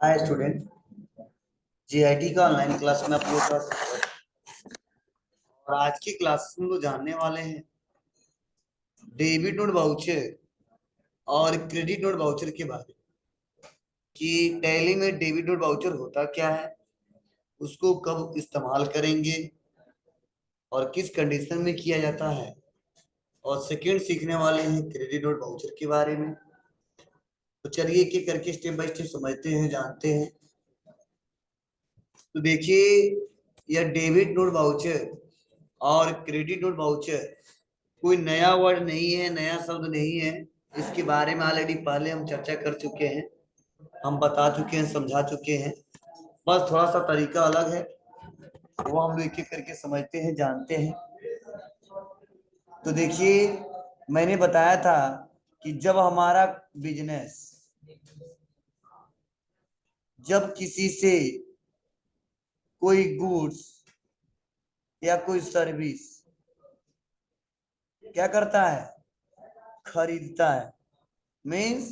Hi student. GIT का online class में आप लोगों का स्वागत है। और आज की क्लास में हम लोग जानने वाले हैं डेबिट नोट वाउचर और क्रेडिट नोट वाउचर के बारे में कि टैली में डेबिट नोट वाउचर होता क्या है, उसको कब इस्तेमाल करेंगे और किस कंडीशन में किया जाता है। और सेकंड सीखने वाले हैं क्रेडिट नोट वाउचर के बारे में। तो चलिए एक एक करके स्टेप बाय स्टेप समझते हैं, जानते हैं। तो देखिए, यह डेबिट नोट वाउचर और क्रेडिट नोट वाउचर कोई नया वर्ड नहीं है, नया शब्द नहीं है। इसके बारे में ऑलरेडी पहले हम चर्चा कर चुके हैं, हम बता चुके हैं, समझा चुके हैं। बस थोड़ा सा तरीका अलग है, वो हम लोग एक एक करके समझते हैं, जानते हैं। तो देखिए, मैंने बताया था कि जब हमारा बिजनेस, जब किसी से कोई गुड्स या कोई सर्विस क्या करता है, खरीदता है, मीन्स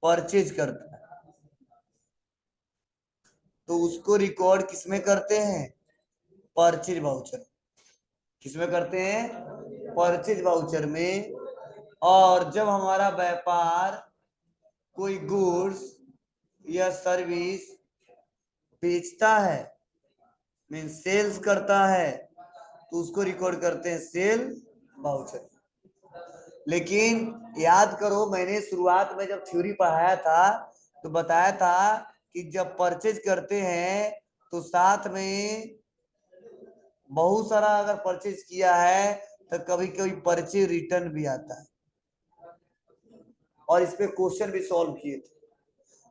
परचेज करता है, तो उसको रिकॉर्ड किसमें करते हैं, परचेज वाउचर। किसमें करते हैं, परचेज वाउचर में। और जब हमारा व्यापार कोई गुड्स या सर्विस बेचता है, मीन सेल्स करता है, तो उसको रिकॉर्ड करते हैं सेल वाउचर। लेकिन याद करो, मैंने शुरुआत में जब थ्योरी पढ़ाया था तो बताया था कि जब परचेज करते हैं तो साथ में बहुत सारा अगर परचेज किया है तो कभी कभी परचेज रिटर्न भी आता है, और इस पे क्वेश्चन भी सॉल्व किए थे।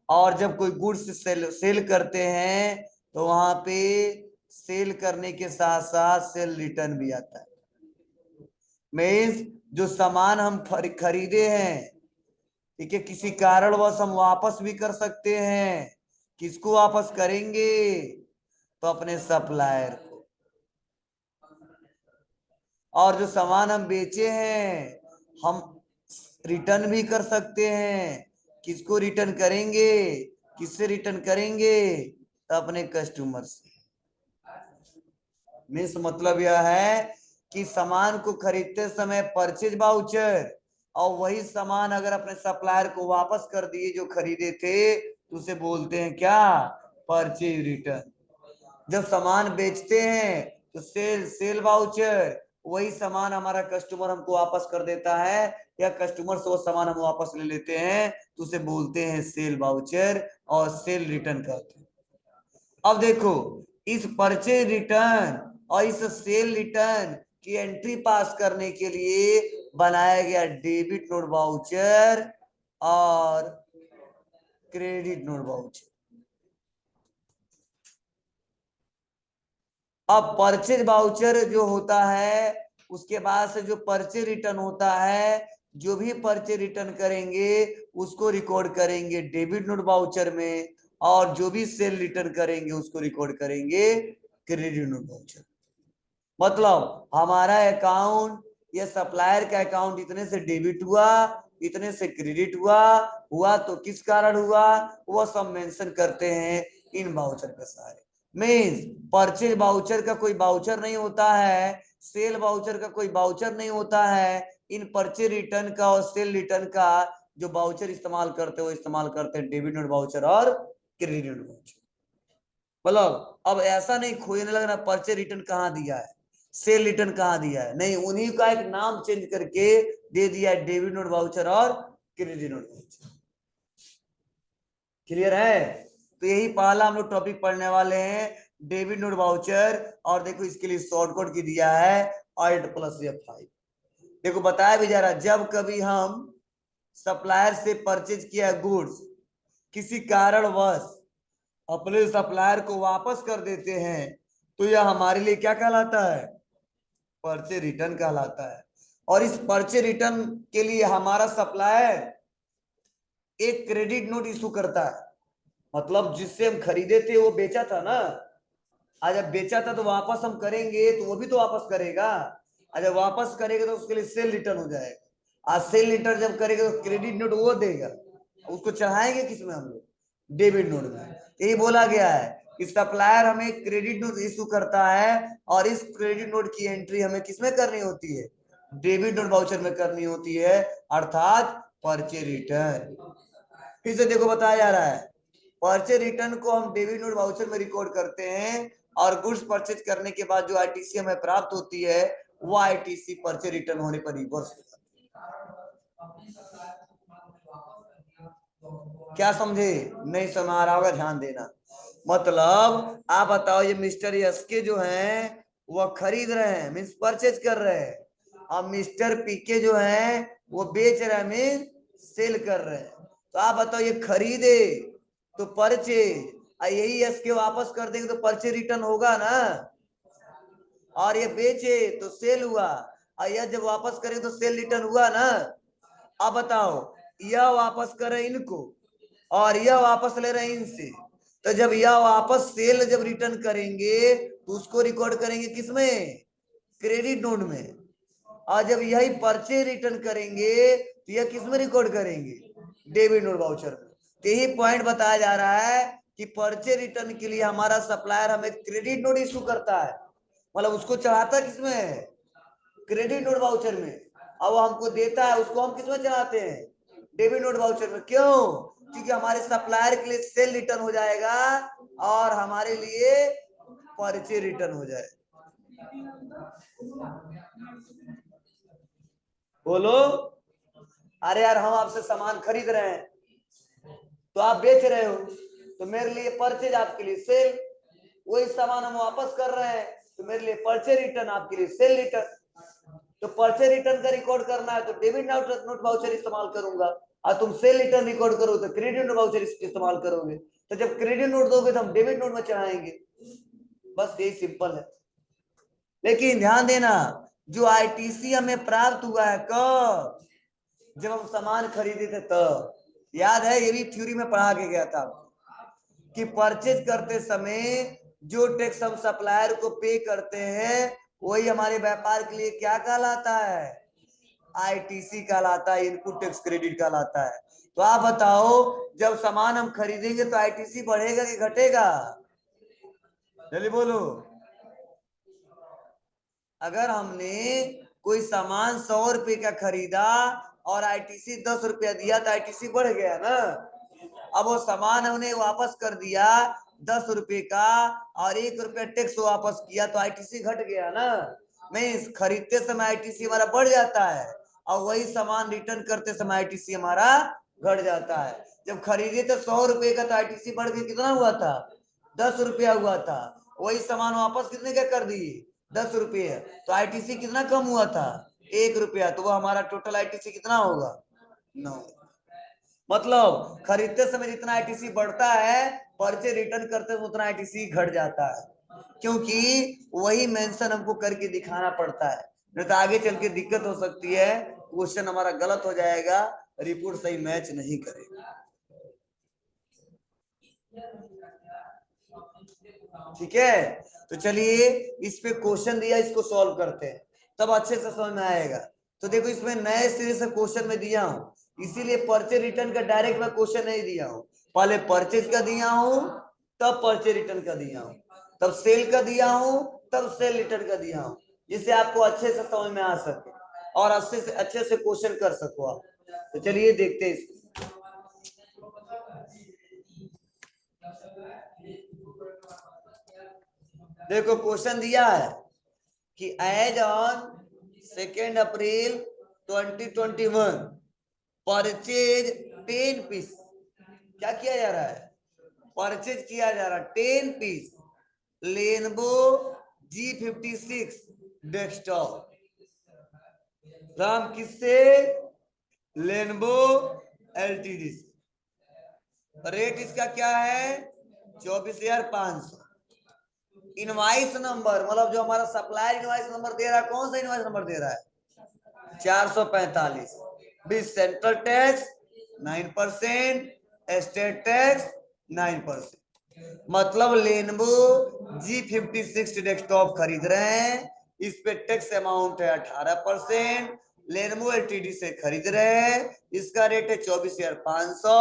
और जब कोई गुड्स सेल करते हैं तो वहां पे सेल करने के साथ साथ सेल रिटर्न भी आता है। मीन्स जो सामान हम खरीदे हैं, ठीक है, किसी कारणवश हम वापस भी कर सकते हैं। किसको वापस करेंगे, तो अपने सप्लायर को। और जो सामान हम बेचे हैं हम रिटर्न भी कर सकते हैं। किसको रिटर्न करेंगे, किससे रिटर्न करेंगे, तो अपने कस्टमर से। मीन्स मतलब यह है कि सामान को खरीदते समय परचेज वाउचर, और वही सामान अगर अपने सप्लायर को वापस कर दिए जो खरीदे थे तो उसे बोलते हैं क्या, परचेज रिटर्न। जब सामान बेचते हैं तो सेल वाउचर, वही सामान हमारा कस्टमर हमको वापस कर देता है या कस्टमर से वो सामान हम वापस ले लेते हैं तो उसे बोलते हैं सेल वाउचर और सेल रिटर्न कहते हैं। अब देखो, इस परचेज रिटर्न और इस सेल रिटर्न की एंट्री पास करने के लिए बनाया गया डेबिट नोट वाउचर और क्रेडिट नोट वाउचर। अब परचेज वाउचर जो होता है उसके बाद से जो परचेज रिटर्न होता है, जो भी परचेज रिटर्न करेंगे उसको रिकॉर्ड करेंगे डेबिट नोट वाउचर में, और जो भी सेल रिटर्न करेंगे उसको रिकॉर्ड करेंगे क्रेडिट नोट वाउचर। मतलब हमारा अकाउंट या सप्लायर का अकाउंट इतने से डेबिट हुआ, इतने से क्रेडिट हुआ तो किस कारण हुआ, वो सब मेंशन करते हैं इन वाउचर के सारे। मीन्स परचेज वाउचर का कोई वाउचर नहीं होता है, सेल वाउचर का कोई वाउचर नहीं होता है। इन परचेज रिटर्न का और सेल रिटर्न का जो वाउचर इस्तेमाल करते हैं वो इस्तेमाल करते हैं डेबिट नोट वाउचर और क्रेडिट नोट वाउचर। मतलब अब ऐसा नहीं खोजने लगना परचेज रिटर्न कहाँ दिया है, सेल रिटर्न कहाँ दिया है, नहीं, उन्हीं का एक नाम चेंज करके दे दिया है डेबिट नोट वाउचर और क्रेडिट नोट वाउचर। क्लियर है? तो यही पहला हम लोग टॉपिक पढ़ने वाले हैं, डेबिट नोट वाउचर। और देखो इसके लिए शॉर्टकट की दिया है Alt+F5। देखो बताया भी जा रहा है, जब कभी हम सप्लायर से परचेज किया गुड्स, किसी कारणवश अपने सप्लायर को वापस कर देते हैं, तो यह हमारे लिए क्या कहलाता है, पर्चे रिटर्न कहलाता है। और इस पर्चे रिटर्न के लिए हमारा सप्लायर एक क्रेडिट नोट इशू करता है। मतलब जिससे हम खरीदे थे वो बेचा था ना, आज जब बेचा था तो वापस हम करेंगे तो वो भी तो वापस करेगा। आज जब वापस करेगा तो उसके लिए सेल रिटर्न हो जाएगा। आज सेल रिटर्न जब करेगा तो क्रेडिट नोट वो देगा, उसको चढ़ाएंगे किसमें हम लोग, डेबिट नोट में। यही बोला गया है कि सप्लायर हमें क्रेडिट नोट इशू करता है और इस क्रेडिट नोट की एंट्री हमें किसमें करनी होती है, डेबिट नोट वाउचर में करनी होती है, अर्थात परचेज रिटर्न। फिर से देखो बताया जा रहा है, परचेज रिटर्न को हम डेबिट नोट वाउचर में रिकॉर्ड करते हैं और गुड्स परचेज करने के बाद जो आईटीसी हमें प्राप्त होती है वो आईटीसी परचेज रिटर्न होने पर रिवर्स। क्या समझे? नहीं समझ आ रहा होगा, ध्यान देना। मतलब आप बताओ, ये मिस्टर यस के जो हैं वह खरीद रहे हैं, मीन्स परचेज कर रहे हैं, अब मिस्टर पीके जो हैं वो बेच रहे हैं, मीन्स सेल कर रहे हैं। तो आप बताओ, ये खरीदे तो परचेज, यही यस के वापस कर देंगे तो परचेज रिटर्न होगा ना, और ये बेचे तो सेल हुआ, और यह जब वापस करेंगे तो सेल रिटर्न हुआ ना। अब बताओ, यह वापस करे इनको और यह वापस ले रहे हैं इनसे, तो जब यह वापस सेल जब रिटर्न करेंगे तो उसको रिकॉर्ड करेंगे किसमें, क्रेडिट नोट में, और जब यही परचेज रिटर्न करेंगे तो यह किसमें रिकॉर्ड करेंगे, डेबिट नोट वाउचर में। तो यही पॉइंट बताया जा रहा है कि परचेज रिटर्न के लिए हमारा सप्लायर हमें क्रेडिट नोट इशू करता है, मतलब उसको चढ़ाता है किसमें, क्रेडिट नोट वाउचर में, अब वो हमको देता है, उसको हम किसमें चढ़ाते हैं, डेबिट नोट वाउचर में। क्यों? क्योंकि हमारे सप्लायर के लिए सेल रिटर्न हो जाएगा और हमारे लिए परचेज रिटर्न हो जाएगा। बोलो। अरे यार, हम आपसे सामान खरीद रहे हैं तो आप बेच रहे हो, तो मेरे लिए परचेज, आपके लिए सेल। वही सामान हम वापस कर रहे हैं तो मेरे लिए परचेज रिटर्न, आपके लिए सेल रिटर्न। तो परचेज रिटर्न का रिकॉर्ड करना है तो डेबिट नोट वाउचर इस्तेमाल करूंगा, और तुम सेल रिटर्न रिकॉर्ड करो तो क्रेडिट नोट वाउचर इस्तेमाल करोगे। तो जब क्रेडिट नोट दोगे तो हम डेबिट नोट में चढ़ाएंगे, बस यही सिंपल है। लेकिन ध्यान देना, जो आईटीसी हमें प्राप्त हुआ है कब, जब हम सामान खरीदे थे तब। याद है, ये भी थ्योरी में पढ़ा के गया था कि परचेज करते समय जो टैक्स हम सप्लायर को पे करते हैं वही हमारे व्यापार के लिए क्या कहलाता है, आईटीसी कहलाता है, इनपुट टैक्स क्रेडिट कहलाता है। तो आप बताओ, जब सामान हम खरीदेंगे तो आईटीसी बढ़ेगा कि घटेगा, जल्दी बोलो। अगर हमने कोई सामान 100 रुपए का खरीदा और आईटीसी 10 रुपया दिया तो आईटीसी बढ़ गया ना। अब वो सामान हमने वापस कर दिया 10 रुपए का और 1 रुपया टैक्स वापस किया तो आईटीसी घट गया ना। मीन्स खरीदते समय आईटीसी हमारा बढ़ जाता है और वही सामान रिटर्न करते समय आईटीसी हमारा घट जाता है। जब खरीदे तो 100 रुपए का तो आईटीसी बढ़ के कितना हुआ था, 10 रुपया हुआ था। वही सामान वापस कितने का कर दिए, 10 रुपये, तो आईटीसी कितना कम हुआ था, 1 रुपया, तो वो हमारा टोटल आईटीसी कितना होगा, 9। मतलब खरीदते समय जितना आईटीसी बढ़ता है, परचेज रिटर्न करते समय उतना आईटीसी घट जाता है, क्योंकि वही मेंशन हमको करके दिखाना पड़ता है, नहीं तो आगे चल के दिक्कत हो सकती है, क्वेश्चन हमारा गलत हो जाएगा, रिपोर्ट सही मैच नहीं करेगा। ठीक है, तो चलिए इस पे क्वेश्चन दिया, इसको सॉल्व करते हैं तब अच्छे से समझ में आएगा। तो देखो, इसमें नए सिरे से क्वेश्चन में दिया हूं, इसीलिए परचेज रिटर्न का डायरेक्ट मैं क्वेश्चन नहीं दिया हूं, पहले परचेज का दिया हूं तब परचेज रिटर्न का दिया हूं, तब सेल का दिया हूं तब सेल रिटर्न का दिया हूं, जिससे आपको अच्छे से समझ में आ सके और अच्छे से क्वेश्चन कर सको आप। तो चलिए देखते हैं इसको। देखो क्वेश्चन दिया है कि as on 2 April 2021 purchase 10 piece, क्या किया जा रहा है, परचेज किया जा रहा है 10 piece Lenovo G56 desktop, from किससे, लेनोवो एलटीडी से। रेट इसका क्या है, 24,500। इनवाइस नंबर, मतलब जो हमारा सप्लायर इनवाइस नंबर दे रहा है, कौन सा इनवाइस नंबर दे रहा है, 445। भी सेंट्रल टैक्स 9%, स्टेट टैक्स 9%। मतलब लेनोवो G56 डेस्कटॉप खरीद रहे हैं, इस पे टैक्स अमाउंट है 18%, लेनोवो एलटीडी से खरीद रहे हैं, इसका रेट है 24,500।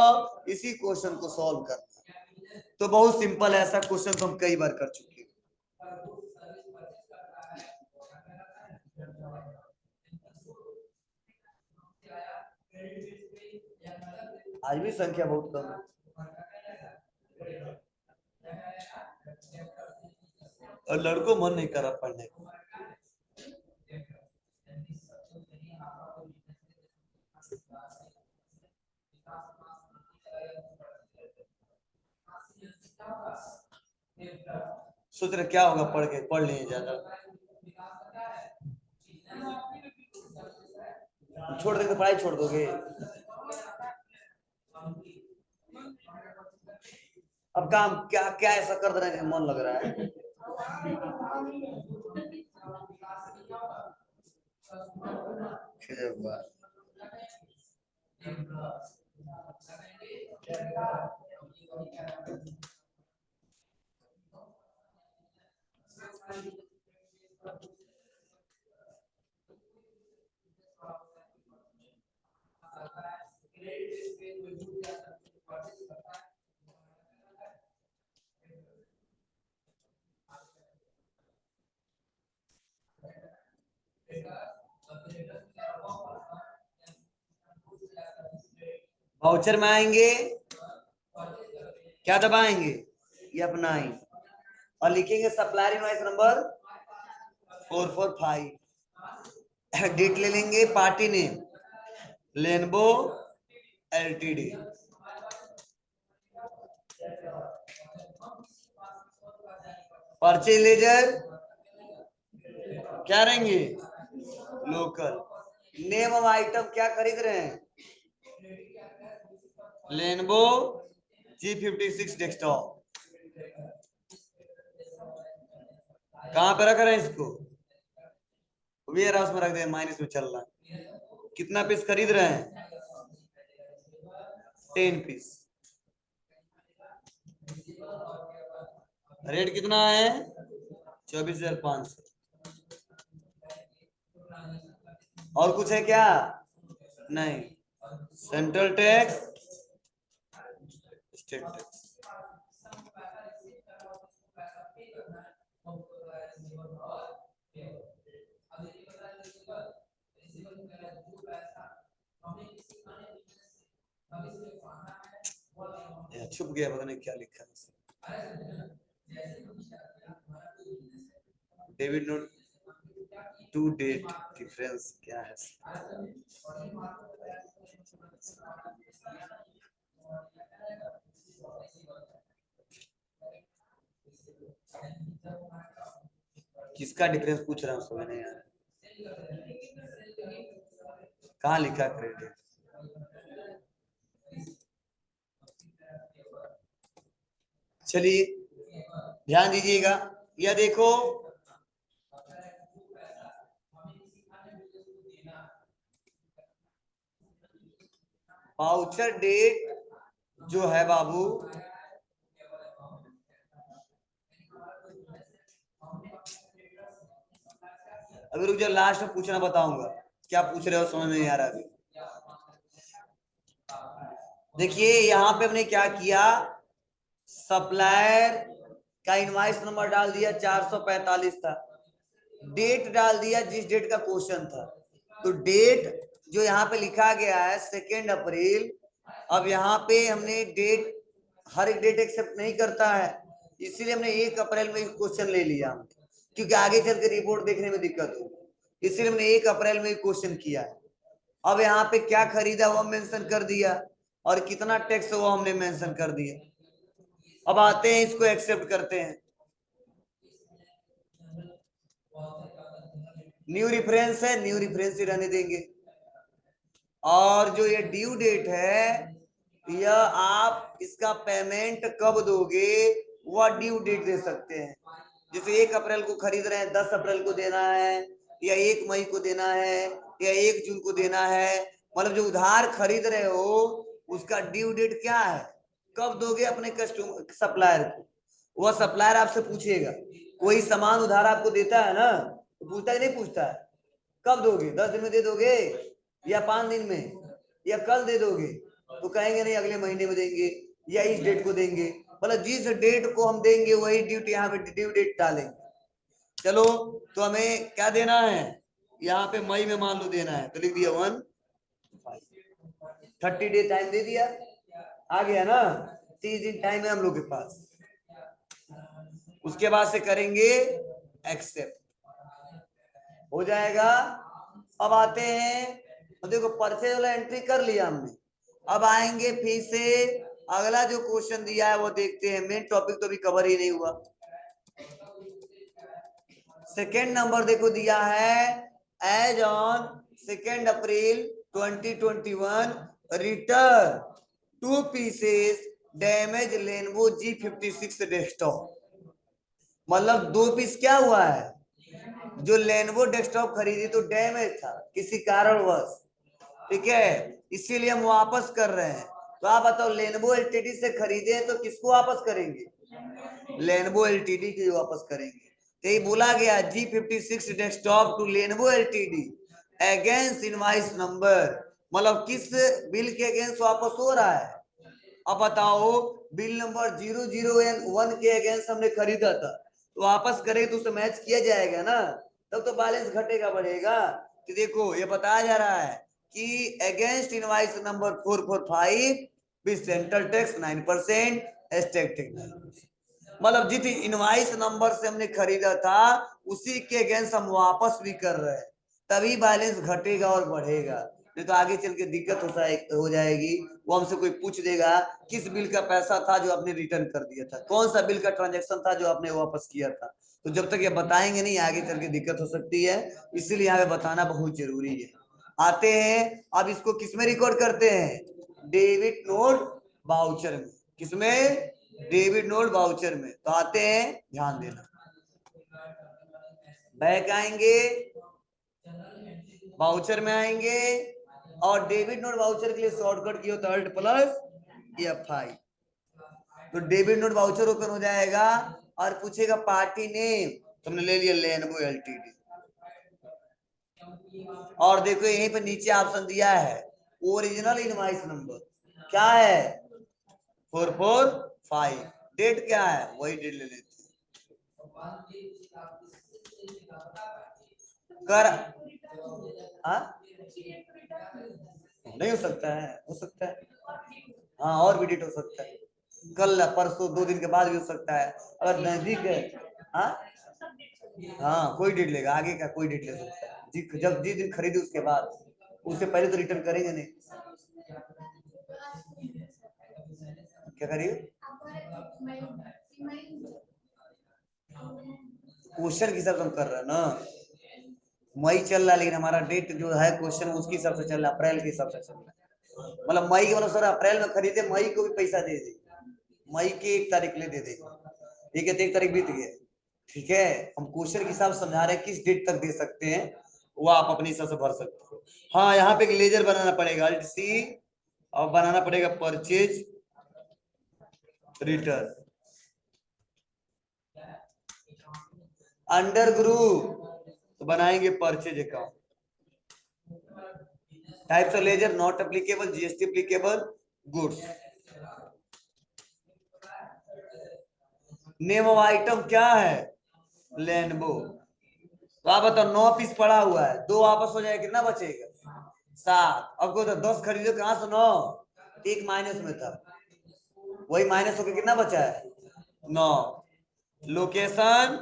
इसी क्वेश्चन को सॉल्व करना है। तो बहुत सिंपल है, ऐसा क्वेश्चन तो हम कई बार कर चुके हैं। आज भी संख्या बहुत कम है और लड़कों मन नहीं कर रहा पढ़ने को। सोच रहे क्या होगा पढ़ के, पढ़ लिए ज्यादा, छोड़ देंगे तो पढ़ाई छोड़ दोगे। अब काम क्या क्या ऐसा कर रहे हैं मन लग रहा है। वाउचर में आएंगे, क्या दबाएंगे, ये अपना ही, और लिखेंगे सप्लायर इनवॉइस नंबर 445। डेट ले लेंगे, party name Lenovo LTD, purchase laser क्या रहेंगे, लोकल, नेम ऑफ आइटम क्या खरीद रहे हैं, लेनोवो G56 डेस्कटॉप। कहां पे रख रहे हैं इसको, वेयर हाउस में रख दे, माइनस में चल रहा है। कितना पीस खरीद रहे हैं, 10 पीस। रेट कितना है, 24,500। और कुछ है क्या, नहीं, सेंट्रल टैक्स, स्टेट टैक्स। छुप गया, पता नहीं क्या लिखा है। Debit note to date difference क्या है, किसका डिफरेंस पूछ रहा हूँ समझ नहीं आ रहा, कहाँ लिखा क्रेडिट। चलिए ध्यान दीजिएगा, यह देखो वाउचर डेट जो है बाबू, अभी रुक जाओ, लास्ट में पूछना बताऊंगा क्या पूछ रहे हो, समझ नहीं आ रहा अभी। देखिए यहाँ पे हमने क्या किया, सप्लायर का इनवॉइस नंबर डाल दिया 445 था, डेट डाल दिया जिस डेट का क्वेश्चन था, तो डेट जो यहाँ पे लिखा गया है 2 अप्रैल। अब यहाँ पे हमने डेट, हर एक डेट एक्सेप्ट नहीं करता है, इसीलिए हमने 1 अप्रैल में क्वेश्चन ले लिया, क्योंकि आगे चल के रिपोर्ट देखने में दिक्कत हो, इसीलिए हमने 1 अप्रैल में क्वेश्चन किया है। अब यहाँ पे क्या खरीदा वो मेंशन कर दिया, और कितना टैक्स वो हमने मेंशन कर दिया। अब आते हैं इसको एक्सेप्ट करते हैं, न्यू रेफरेंस है, न्यू रेफरेंस ही रहने देंगे। और जो ये ड्यू डेट है, यह आप इसका पेमेंट कब दोगे वह ड्यू डेट दे सकते हैं। जैसे 1 अप्रैल को खरीद रहे हैं, 10 अप्रैल को देना है, या 1 मई को देना है, या 1 जून को देना है, मतलब जो उधार खरीद रहे हो उसका ड्यू डेट क्या है, कब दोगे अपने कस्टमर सप्लायर को। वह सप्लायर आपसे पूछेगा, कोई सामान उधार आपको देता है ना, तो पूछता है नहीं पूछता है, कब दोगे? 10 दिन में दे दोगे या 5 दिन में या कल दे दोगे? तो कहेंगे नहीं अगले महीने में देंगे या इस डेट को देंगे। मतलब जिस डेट को हम देंगे वही ड्यू यहाँ पे ड्यू डेट डालेंगे। चलो तो हमें क्या देना है? यहाँ पे मई में मान लो देना है तो लिख दिया 1 30 डे टाइम दे दिया, आ गया ना, 30 दिन टाइम है हम लोग के पास। उसके बाद से करेंगे एक्सेप्ट, हो जाएगा। अब आते हैं, तो देखो परचेज वाला एंट्री कर लिया हमने। अब आएंगे फिर से अगला जो क्वेश्चन दिया है वो देखते हैं। मेन टॉपिक तो अभी कवर ही नहीं हुआ। सेकेंड नंबर देखो दिया है, as on 2 April 2021 return 2 pieces damage Lenovo G56 desktop. मतलब 2 पीस क्या हुआ है, जो लेनोवो डेस्कटॉप खरीदी तो डैमेज था किसी कारणवश, ठीक है, इसीलिए हम वापस कर रहे हैं। तो आप बताओ लेनोवो एलटीडी से खरीदे तो किसको वापस करेंगे? लेनोवो एलटीडी की वापस करेंगे। तो ये बोला गया G56 desktop to Lenovo LTD against invoice number, मतलब किस बिल के अगेंस्ट वापस हो रहा है? अब बताओ बिल नंबर 001 के अगेंस्ट हमने खरीदा था, तो वापस करें तो उसे मैच किया जाएगा ना, तब तो बैलेंस घटेगा बढ़ेगा। तो देखो ये बताया जा रहा है कि against invoice number 445 with central tax 9%, state tax 9%। मतलब जिस इनवॉइस नंबर से हमने खरीदा था उसी के अगेंस्ट हम वापस भी कर रहे हैं, तभी बैलेंस घटेगा और बढ़ेगा। नहीं तो आगे चल के दिक्कत हो जाएगी। वो हमसे कोई पूछ देगा किस बिल का पैसा था जो आपने रिटर्न कर दिया था, कौन सा बिल का ट्रांजैक्शन था जो आपने वापस किया था। तो जब तक ये बताएंगे नहीं आगे चल के दिक्कत हो सकती है, इसीलिए यहाँ पे बताना बहुत जरूरी है। आते हैं अब इसको किसमें रिकॉर्ड करते हैं? डेबिट नोट वाउचर में। किसमें? डेबिट नोट वाउचर में। तो आते हैं, ध्यान देना, बैक आएंगे, वाउचर में आएंगे और डेबिट नोट वाउचर के लिए शॉर्टकट की होता है Alt+F5। तो डेबिट नोट वाउचर ओपन हो जाएगा और पूछेगा पार्टी नेम, तुमने ले लिया लेनोवो एलटीडी। और देखो यहीं पे नीचे ऑप्शन दिया है ओरिजिनल इनवॉइस नंबर, क्या है? 445। डेट क्या है? वही डेट ले लेते कर। नहीं हो सकता है, हो सकता है, हाँ और भी डेट हो सकता है, कल परसों 2 दिन के बाद भी हो सकता है, अगर नजदीक है। हाँ हाँ कोई डेट लेगा, आगे का कोई डेट ले सकता है जी, जब जिस दिन खरीदे उसके बाद, उससे पहले तो रिटर्न करेंगे नहीं। क्या करिए? क्वेश्चन के हिसाब से हम कर रहे हैं ना, मई चल रहा है लेकिन हमारा डेट जो है क्वेश्चन उसके हिसाब से चल रहा है, अप्रैल के हिसाब से चल रहा है। मतलब मई के, मतलब सर अप्रैल में खरीदे मई को भी पैसा दे दे, मई की 1 तारीख ले दे दे, ठीक है, 1 तारीख बीत गया, ठीक है। हम क्वेश्चन के हिसाब से समझा रहे हैं किस डेट तक दे सकते हैं, वो आप अपने हिसाब से भर सकते हो। हाँ यहाँ पे एक लेजर बनाना पड़ेगा Alt+C, और बनाना पड़ेगा परचेज रिटर्न अंडर ग्रुप, तो बनाएंगे purchase account. Types of ledger not applicable, GST applicable, goods. Name of item क्या है? लेनोवो। तो आप बताओ 9 पीस पड़ा हुआ है, 2 वापस हो जाएगा, कितना बचेगा? 7। अब को तो 10 खरीदो, कहां से 9? 1 माइनस में था, वही माइनस होकर कितना बचा है? 9। लोकेशन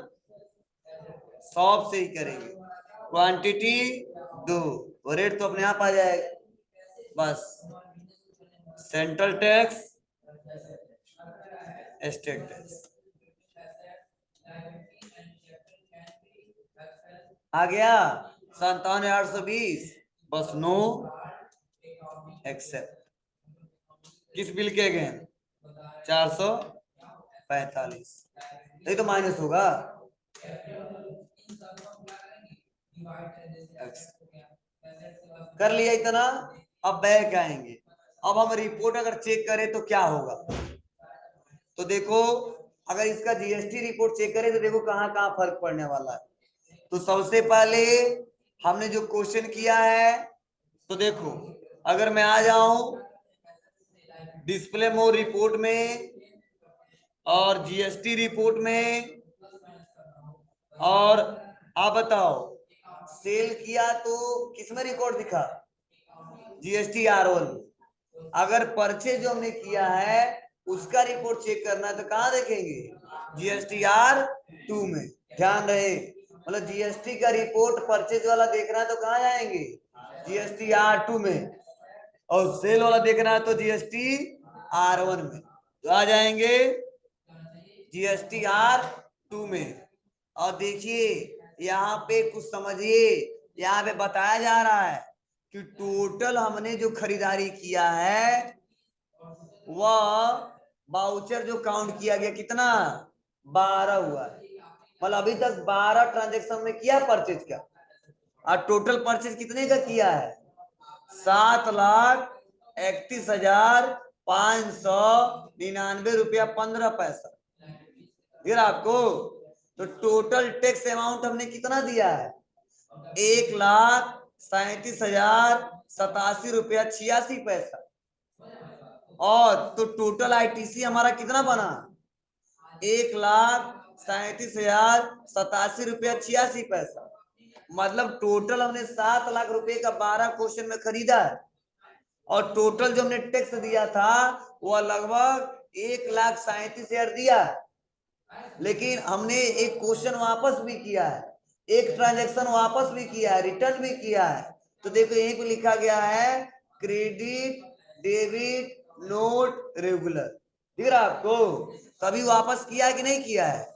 शॉप से ही करेंगे, क्वांटिटी 2, रेट तो अपने आप आ जाएगा बस। सेंट्रल टैक्स, स्टेट टैक्स आ गया 57,820, बस नो एक्सेप्ट। किस बिल के अगेन? 445, ये तो माइनस होगा। कर लिया इतना। अब बैक आएंगे, अब हम रिपोर्ट अगर चेक करें तो क्या होगा? तो देखो अगर इसका जीएसटी रिपोर्ट चेक करें तो देखो कहां कहां फर्क पड़ने वाला है। तो सबसे पहले हमने जो क्वेश्चन किया है, तो देखो अगर मैं आ जाऊं डिस्प्ले मोड रिपोर्ट में और जीएसटी रिपोर्ट में, और आप बताओ सेल किया तो किसमें रिकॉर्ड दिखा? GST R1। अगर परचेज जो हमने किया है उसका रिपोर्ट चेक करना है तो कहां देखेंगे? जीएसटी R2 में। ध्यान रहे, मतलब जीएसटी का रिपोर्ट परचेज वाला देखना है तो कहां जाएंगे? जीएसटी R2 में। और सेल वाला देखना है तो जीएसटी R1 में। तो आ जाएंगे जीएसटी R2 में। और देखिए यहाँ पे कुछ समझिए, यहाँ पे बताया जा रहा है कि टोटल हमने जो खरीदारी किया है वह वाउचर जो काउंट किया गया कितना? 12 हुआ है। मतलब अभी तक 12 ट्रांजेक्शन में किया परचेज का, और टोटल परचेज कितने का किया है? 7,31,599 रुपया 15 पैसा। फिर आपको तो टोटल टैक्स अमाउंट हमने कितना दिया है? 1,37,087 रुपया 86 पैसा। और तो टोटल आईटीसी हमारा कितना बना? 1,37,087 रुपया 86 पैसा। मतलब टोटल हमने 7 लाख रुपए का 12 क्वेश्चन में खरीदा है, और टोटल जो हमने टैक्स दिया था वह लगभग 1,37,000 दिया है। लेकिन हमने एक क्वेश्चन वापस भी किया है, एक ट्रांजैक्शन वापस भी किया है, रिटर्न भी किया है। तो देखो यहीं पे लिखा गया है क्रेडिट डेबिट नोट रेगुलर। दिख रहा आपको? कभी वापस किया है कि नहीं किया है?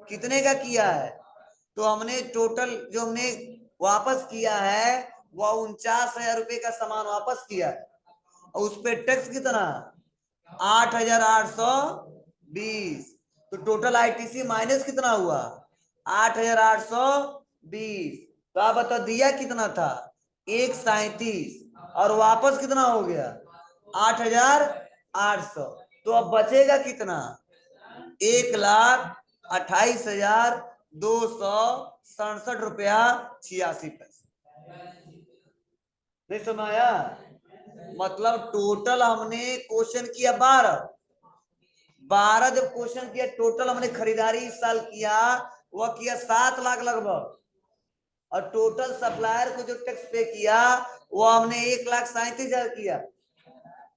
कितने का किया है? तो हमने टोटल जो हमने वापस किया है वह 49,000 रुपए का सामान वापस किया है, और उस पर टैक्स कितना? 8,820। तो टोटल आईटीसी माइनस कितना हुआ? 8,820। तो आप बताओ दिया कितना था? 1,37, और वापस कितना हो गया? 8,800। तो अब बचेगा कितना? 1,28,267 रुपया 86 पैसा। नहीं समझ आया? मतलब टोटल हमने क्वेश्चन किया 12 जब क्वेश्चन किया, टोटल हमने खरीदारी इस साल किया वह किया 7 लाख लगभग, और टोटल सप्लायर को जो टैक्स पे किया वो हमने 1,37,000 किया।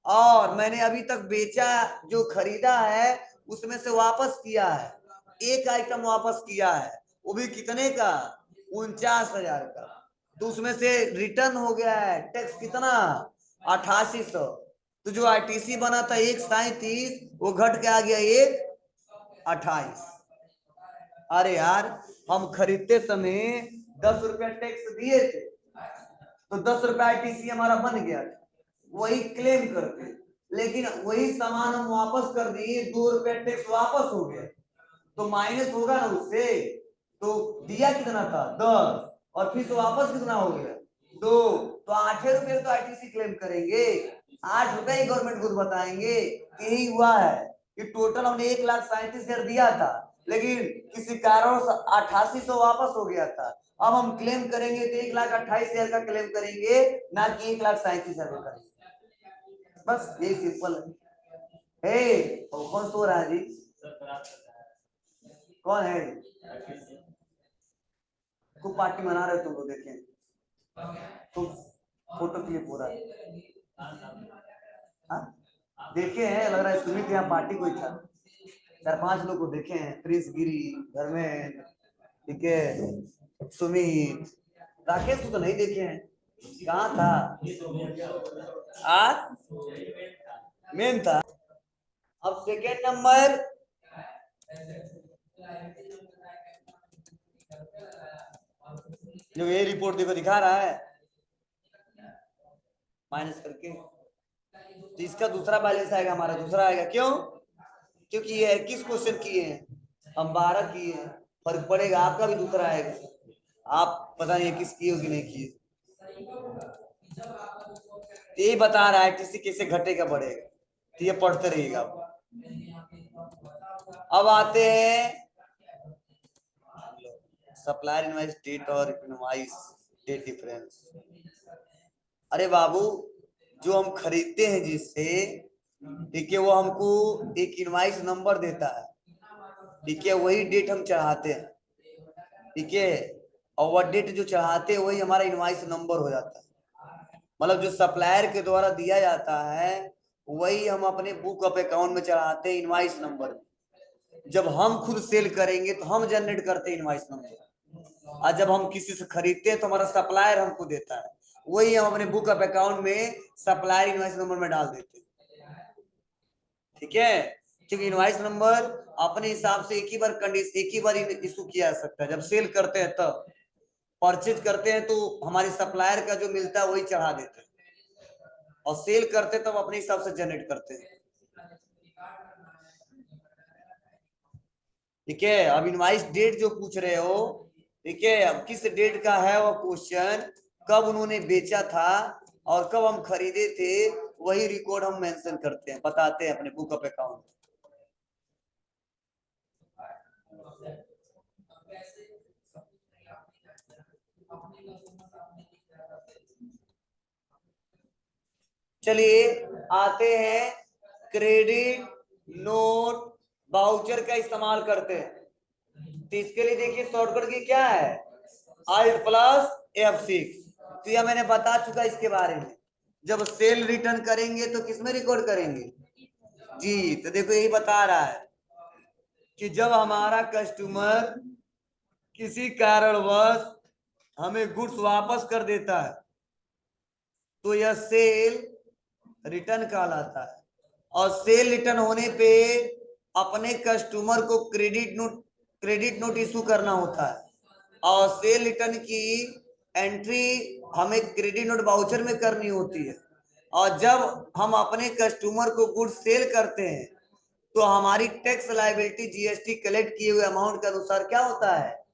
और मैंने अभी तक बेचा जो खरीदा है उसमें से वापस किया है, एक आइटम वापस किया है, वो भी कितने का? 49,000 का। तो उसमें से रिटर्न हो गया है टैक्स कितना? 8,800। तो जो आईटीसी बना था 1,37 वो घट के आ गया 1,28। अरे यार हम खरीदते समय 10 रुपया टैक्स दिए थे, तो 10 रुपया आईटीसी हमारा बन गया था, वही क्लेम करके। लेकिन वही सामान हम वापस कर दिए, 2 रुपया टैक्स वापस हो गया, तो माइनस होगा ना उससे। तो दिया कितना था? 10, और फिर से वापस कितना हो गया? 2। तो 8 रुपये तो आईटीसी क्लेम करेंगे, 8 रुपए ही गवर्नमेंट खुद बताएंगे। यही हुआ है कि टोटल हमने 1,37,000 दिया था, लेकिन किसी कारण से 8,800 वापस हो गया था। अब हम क्लेम करेंगे तो 1,28,000 का क्लेम करेंगे, ना कि 1,37,000 का करेंगे। बस यही सिंपल है। हे कौन सो रहा है जी? कौन है? खूब पार्टी मना रहे तुम लोग, देखें तुम, फोटो क्लिक हो रहा है। हाँ? देखे हैं, लग रहा है सुमित यहाँ पार्टी कोई था। 4-5 लोग को देखे हैं, प्रिंस गिरी, धर्मेंद्र, ठीक है, सुमित, राकेश को तो नहीं देखे हैं। कहाँ था आज? मेन था। अब सेकेंड नंबर, जो ये रिपोर्ट देखो दिखा रहा है माइनस करके, तो इसका दूसरा बैलेंस आएगा, हमारा दूसरा आएगा। क्यों? क्योंकि ये 21 क्वेश्चन किए हैं, हम 12 किए हैं, फर्क पड़ेगा। आपका भी दूसरा आएगा, आप पता नहीं 21 किए हो कि नहीं किए। यही बता रहा है किसी कैसे घटेगा बढ़ेगा, तो ये पढ़ते रहिएगा। अब आते हैं सप्लायर इनवाइस डेट और इनवाइस डेट डिफरेंस। अरे बाबू, जो हम खरीदते हैं जिससे, ठीक है, वो हमको एक इनवाइस नंबर देता है, ठीक है, वही डेट हम चढ़ाते हैं, ठीक है, और वह डेट जो चढ़ाते हैं वही हमारा इनवाइस नंबर हो जाता है। मतलब जो सप्लायर के द्वारा दिया जाता है वही हम अपने बुक ऑफ अकाउंट में चढ़ाते हैं इनवाइस नंबर। जब हम खुद सेल करेंगे तो हम जनरेट करते हैं इनवाइस नंबर, और जब हम किसी से खरीदते हैं तो हमारा सप्लायर हमको देता है, वही हम अपने बुक ऑफ अकाउंट में सप्लायर इनवाइस नंबर में डाल देते हैं, ठीक है। क्योंकि इनवाइस नंबर अपने हिसाब से एक ही बार इशू किया जा सकता है। जब सेल करते हैं तब, परचेज करते हैं तो हमारे सप्लायर का जो मिलता है वही चढ़ा देते हैं, और सेल करते तब अपने हिसाब से जनरेट करते हैं, ठीक है। अब इनवाइस डेट जो पूछ रहे हो, ठीक है, अब किस डेट का है वो क्वेश्चन, कब उन्होंने बेचा था और कब हम खरीदे थे, वही रिकॉर्ड हम मेंशन करते हैं, बताते हैं अपने बुक ऑफ अकाउंट। चलिए आते हैं, क्रेडिट नोट वाउचर का इस्तेमाल करते हैं। तो इसके लिए देखिए शॉर्टकट की क्या है, Alt+F6। तो यह मैंने बता चुका इसके बारे में। जब सेल रिटर्न करेंगे तो किसमें रिकॉर्ड करेंगे जी, तो देखो यही बता रहा है कि जब हमारा कस्टमर किसी कारणवश हमें गुड्स वापस कर देता है तो यह सेल रिटर्न कहलाता है। और सेल रिटर्न होने पे अपने कस्टमर को क्रेडिट नोट इशू करना होता है, और सेल रिटर्न की एंट्री हमें क्रेडिट नोट वाउचर में करनी होती है। और जब हम अपने कस्टमर को गुड्स सेल करते हैं तो हमारी टैक्स लायबिलिटी जीएसटी कलेक्ट किए हुए अमाउंट के अनुसार क्या होता है,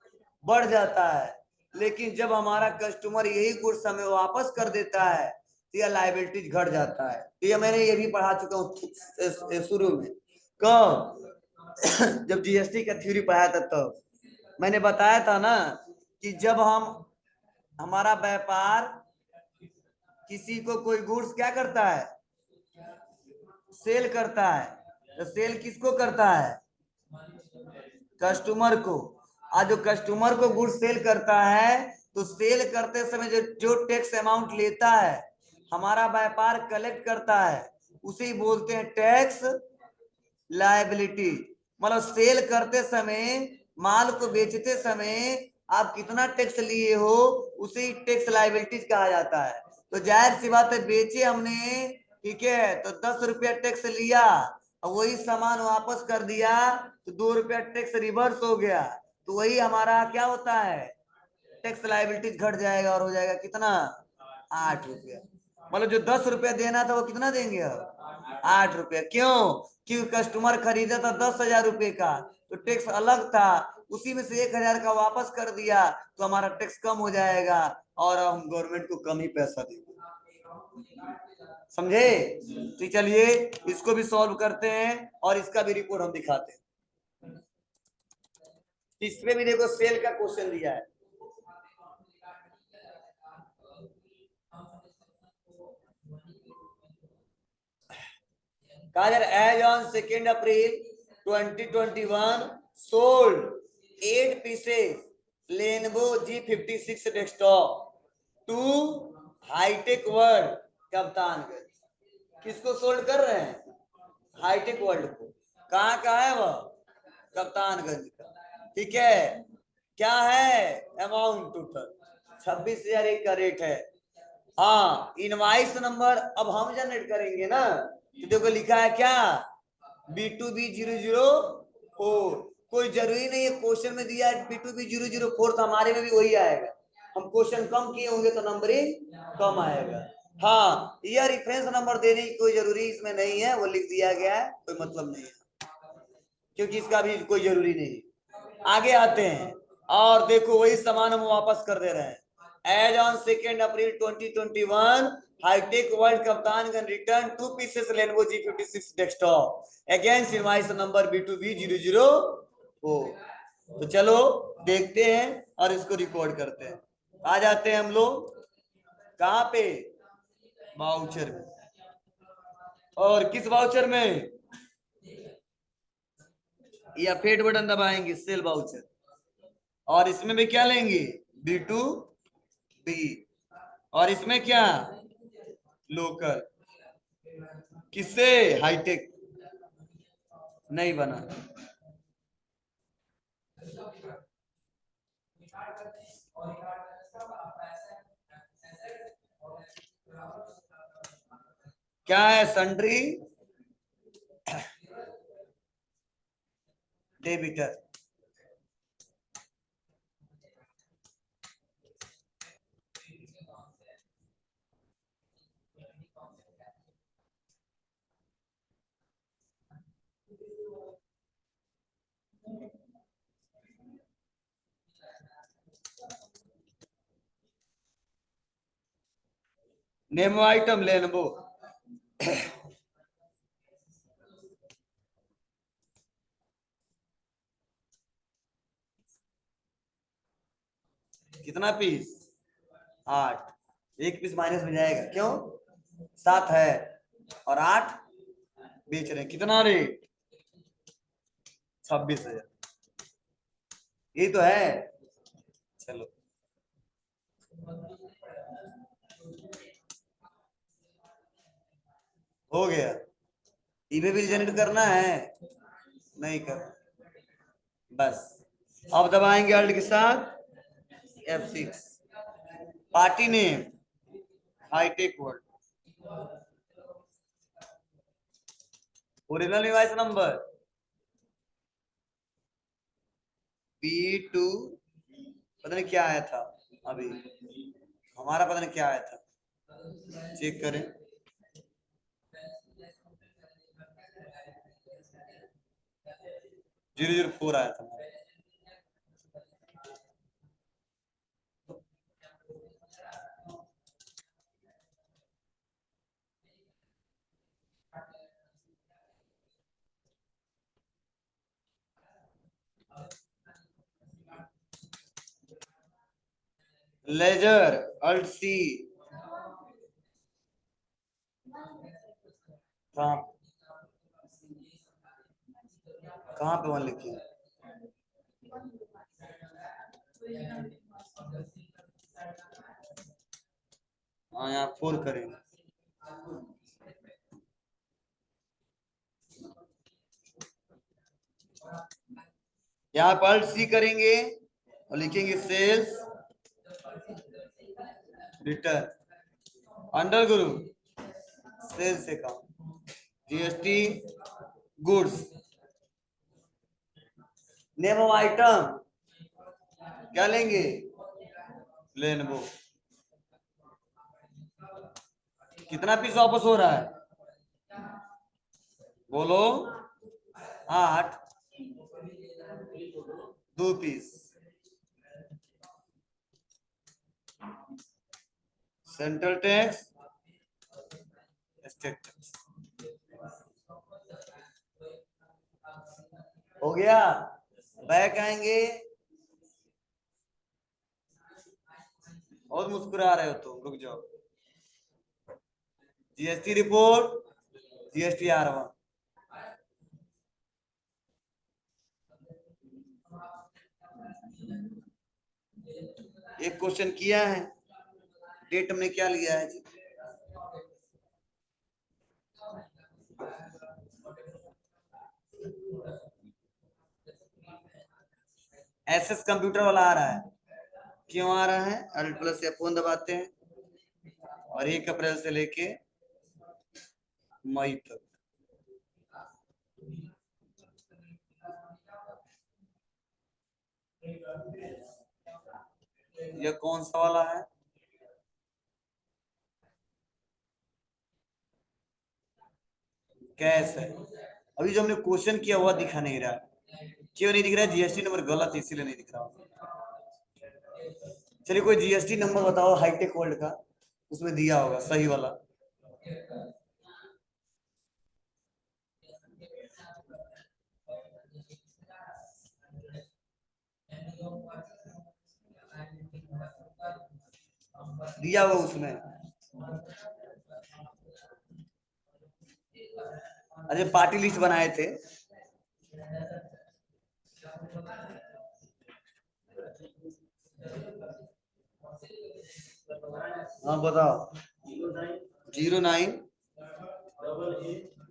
बढ़ जाता है। लेकिन जब हमारा कस्टमर यही गुड्स हमें वापस कर देता है तो यह लायबिलिटी घट जाता है। तो यह मैंने ये भी पढ़ा चुका हूँ शुरू में, कब जब जीएसटी का थ्योरी पढ़ाया था तब मैंने बताया था ना कि जब हमारा व्यापार किसी को कोई गुड्स क्या करता है, सेल करता है, तो सेल किसको करता है, कस्टमर को। आज जो कस्टमर को गुड्स सेल करता है तो सेल करते समय जो टैक्स अमाउंट लेता है, हमारा व्यापार कलेक्ट करता है, उसे ही बोलते हैं टैक्स लायबिलिटी। मतलब सेल करते समय, माल को बेचते समय आप कितना टैक्स लिए हो उसे ही टैक्स लायबिलिटीज कहा जाता है। तो जाहिर सी बात है, बेचे हमने, ठीक है, तो 10 रुपया टैक्स लिया और वही सामान वापस कर दिया तो 2 रुपया टैक्स रिवर्स हो गया, तो वही हमारा क्या होता है, टैक्स लायबिलिटीज घट जाएगा और हो जाएगा कितना, 8 रुपया। मतलब जो 10 रुपया देना था वो कितना देंगे अब, 8 रुपया। क्यों, क्योंकि कस्टमर खरीदा था 10,000 रुपए का तो टैक्स अलग था, उसी में से 1,000 का वापस कर दिया तो हमारा टैक्स कम हो जाएगा और हम गवर्नमेंट को कम ही पैसा देंगे। समझे? तो चलिए इसको भी सॉल्व करते हैं और इसका भी रिपोर्ट हम दिखाते हैं। इसमें भी देखो सेल का क्वेश्चन दिया है। As on 2 April 2021 sold 8 pieces Lenovo G56 desktop to hitech world Kaptanganj. किसको सोल्ड कर रहे हैं, हाईटेक वर्ल्ड को। कहाँ का है वह, कप्तानगंज का, ठीक है। क्या है अमाउंट, टोटल 26,000 का रेट है। हाँ, इनवाइस नंबर अब हम जनरेट करेंगे ना, तो देखो लिखा है क्या, B2B004। कोई जरूरी नहीं है, क्वेश्चन में दिया है B2B004 तो हमारे में भी वही आएगा। हम क्वेश्चन कम किए होंगे तो नंबरिंग कम आएगा। हाँ, यह रेफरेंस नंबर देने की कोई जरूरी इसमें नहीं है, वो लिख दिया गया है, कोई मतलब नहीं है, क्योंकि इसका भी कोई जरूरी नहीं। आगे आते हैं और देखो वही सामान हम वापस कर दे रहे हैं। As on 2 April 2021 hitech world Kaptanganj return 2 pieces Lenovo G56 desktop against invoice number B2B004। तो चलो देखते हैं और इसको रिकॉर्ड करते हैं। आ जाते हैं हम लोग कहां पे, वाउचर में। और किस वाउचर में, या फेट बटन दबाएंगे सेल वाउचर, और इसमें भी क्या लेंगे, B2B, और इसमें क्या, लोकल। किससे, हाईटेक नहीं बना। क्या है, sundry debtor. Nemo item Lenovo. कितना पीस, 8। एक पीस माइनस में जाएगा, क्यों, 7 है और 8 बेच रहे हैं, कितना रेट, 26,000। यही तो है। चलो, हो गया। ईबे बिल जनरेट करना है, नहीं कर, बस। अब दबाएंगे अल्ट के साथ F6। Party name hitech world, original device number B2, पता नहीं क्या आया था अभी, हमारा पता नहीं क्या आया था, चेक करें। 004 आया था। लेजर अल्ट C, कहाँ, कहाँ पे वहां लिखी, हाँ यहाँ 4 करेंगे। यहाँ पर अल्ट C करेंगे और लिखेंगे सेल्स रिटर्न अंडर गुरु, sales account, GST goods, name of item क्या लेंगे, लेनवो। कितना पीस वापस हो रहा है, बोलो, 8, 2 piece. Central tax, state tax, हो गया। बैक आएंगे, और मुस्कुरा रहे हो तुम, रुक जाओ। GST रिपोर्ट, GST R1, एक क्वेश्चन किया है, डेट हमने क्या लिया है जी, SS कंप्यूटर वाला आ रहा है, क्यों आ रहा है, अल्ट प्लस F1 दबाते हैं, और 1 अप्रैल से लेके मई तक। यह कौन सा वाला है, कैश है। अभी जो हमने क्वेश्चन किया हुआ दिखा नहीं रहा, क्यों नहीं दिख रहा है, GST नंबर गलत है इसीलिए नहीं दिख रहा। चलिए कोई GST नंबर बताओ हाईटेक वर्ल्ड का, उसमें दिया होगा सही वाला। दिया हुआ उसमें। अरे पार्टी लिस्ट बनाए थे। हाँ बताओ। 09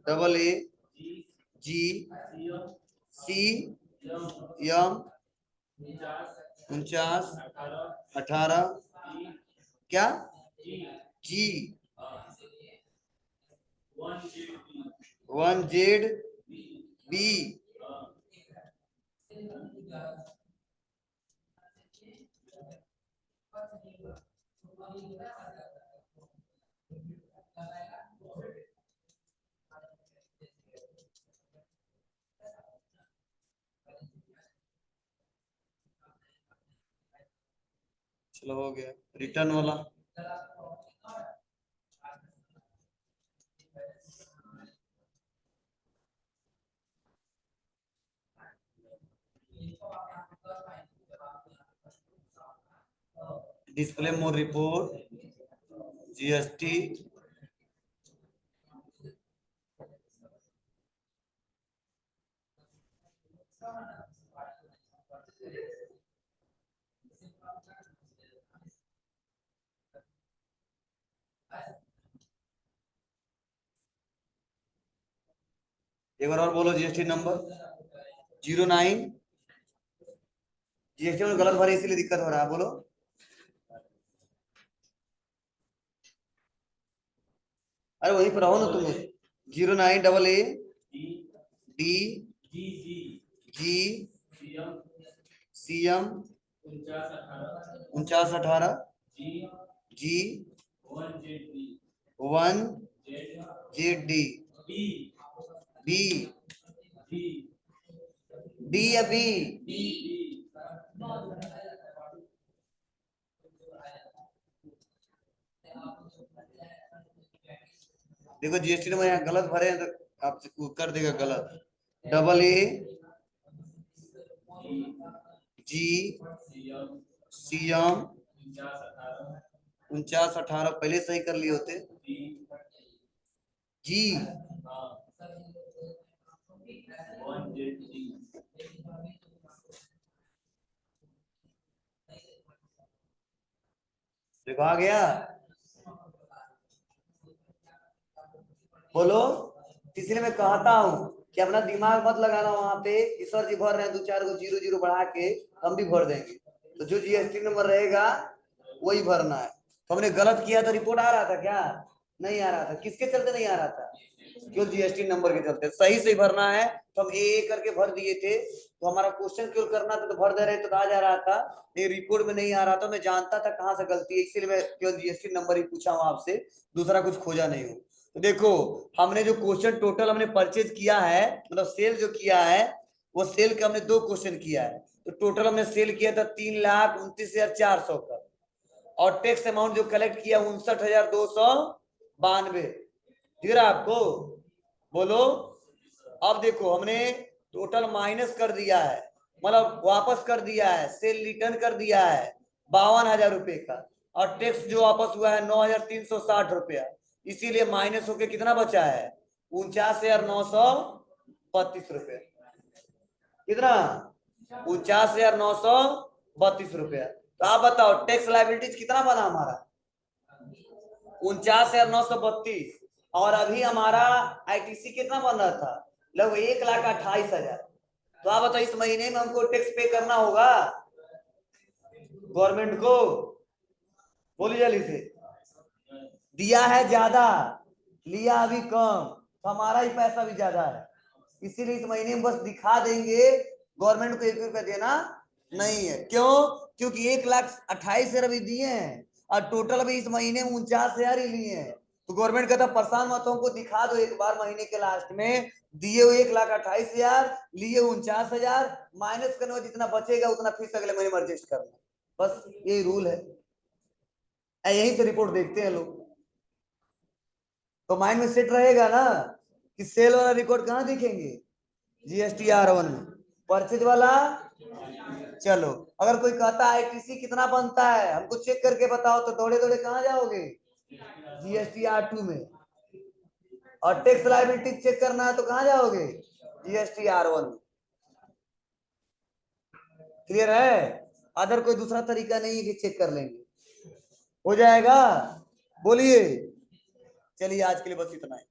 डबल ए जी सी एम 49 18 क्या जी 1 जेड बी। चलो हो गया रिटर्न वाला। डिस्प्ले मोर रिपोर्ट जीएसटी एक बार और बोलो जीएसटी नंबर 09। जीएसटी में गलत भरे इसीलिए दिक्कत हो रहा है बोलो। अरे वहीं पर रहो ना तुम। 09 double A D G C M 49 18 G 1 Z D D या बी। देखो जीएसटी नंबर यहाँ गलत भरे हैं तो आपसे कर देगा गलत। Double A ji C M 49 18 पहले सही कर लिए होते जी। देखो आ गया बोलो। इसलिए मैं कहता हूँ कि अपना दिमाग मत लगाना वहां पे। ईश्वर जी भर रहे हैं 2 4 को 0 0 बढ़ा के हम भी भर देंगे। तो जो जीएसटी नंबर रहेगा वही भरना है। तो हमने गलत किया तो रिपोर्ट आ रहा था क्या? नहीं आ रहा था। किसके चलते नहीं आ रहा था? क्यों जीएसटी नंबर के चलते। सही से भरना है तो हम ए करके भर दिए थे। तो हमारा क्वेश्चन क्यों करना था तो भर दे रहे तो आ जा रहा था। ये रिपोर्ट में नहीं आ रहा था। मैं जानता था कहाँ से गलती है इसलिए मैं केवल जीएसटी नंबर ही पूछा हूँ आपसे। दूसरा कुछ खोजा नहीं हूँ। तो देखो हमने जो क्वेश्चन टोटल हमने परचेज किया है मतलब सेल जो किया है वो सेल के हमने 2 क्वेश्चन किया है। तो टोटल हमने सेल किया था 3,29,400 का। और टैक्स अमाउंट जो कलेक्ट किया 59,292। दिख रहा आपको? बोलो। अब देखो हमने टोटल माइनस कर दिया है मतलब वापस कर दिया है सेल रिटर्न कर दिया है 52,000 रुपए का। और टैक्स जो वापस हुआ है 9,360 रुपया। इसीलिए माइनस होके कितना बचा है 49,932 रुपया। कितना 49,932 रुपया। तो आप बताओ टैक्स लाइबिलिटीज कितना बना हमारा 49,932। और अभी हमारा आईटीसी कितना बन रहा था लगभग 1,28,000। तो आप बताओ इस महीने में हमको टैक्स पे करना होगा गवर्नमेंट को। बोली जल्दी से। दिया है ज्यादा लिया अभी कम तो हमारा ही पैसा भी ज्यादा है। इसीलिए इस महीने में बस दिखा देंगे गवर्नमेंट को 1 रुपया देना नहीं है। क्यों? क्योंकि 1,28,000 अभी दिए हैं और टोटल अभी इस महीने में 49,000 ही लिए हैं। तो गवर्नमेंट कहता परेशान मत हमको दिखा दो एक बार महीने के लास्ट में दिए हुए 1,28,000 लिए 49,000 माइनस करने में जितना बचेगा उतना फीस अगले महीने में एडजस्ट करना। बस यही रूल है। यही से रिपोर्ट देखते हैं लोग। तो माइंड में सेट रहेगा ना कि सेल वाला रिकॉर्ड कहाँ दिखेंगे जीएसटी R1 में। परचेज वाला चलो, अगर कोई कहता है आईटीसी कितना बनता है हमको चेक करके बताओ, तो दौड़े दौड़े कहाँ जाओगे? जीएसटी R2 में। और टैक्स लायबिलिटी चेक करना है तो कहाँ जाओगे? जीएसटी R1 में। क्लियर है? अदर कोई दूसरा तरीका नहीं है कि चेक कर लेंगे, हो जाएगा? बोलिए। चलिए आज के लिए बस इतना है।